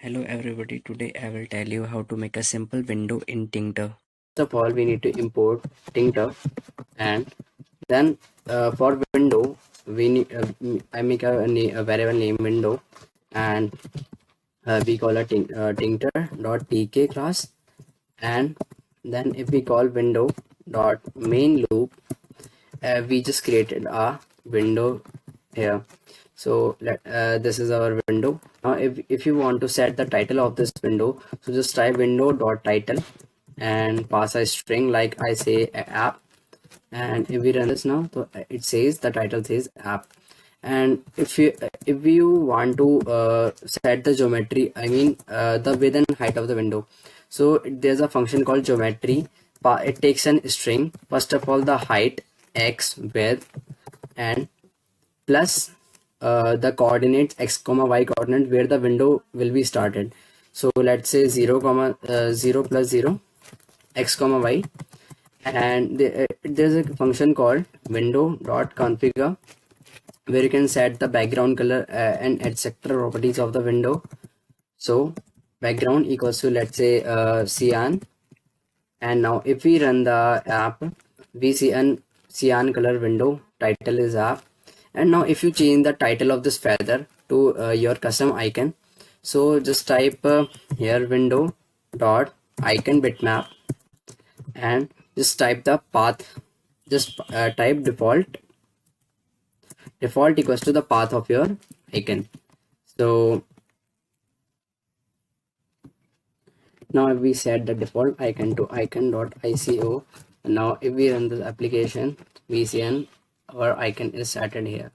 Hello everybody, today I will tell you how to make a simple window in Tkinter. First of all, we need to import Tkinter, and then for window, we need I make a variable name window, and we call a Tkinter.tk class, and then if we call window dot main loop, we just created a window here. So this is our window. Now if you want to set the title of this window, so just type window dot title and pass a string like I say app, and if we run this now, so it says the title says app. And if you want to set the geometry, I mean the width and height of the window, so there's a function called geometry. It takes an string, first of all the height x, width, and plus the coordinates x comma y coordinate where the window will be started. So let's say 0 comma 0 plus 0 x comma y, and there's a function called window dot configure where you can set the background color and etc properties of the window. So background equals to, let's say, cyan, and now if we run the app, we see an cyan color window, title is app. And now if you change the title of this feather to your custom icon, so just type here window dot icon bitmap, and just type the path, just type default equals to the path of your icon. So now if we set the default icon to icon.ico, and now if we run the application, we see our icon is started here.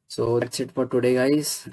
So that's it for today, guys.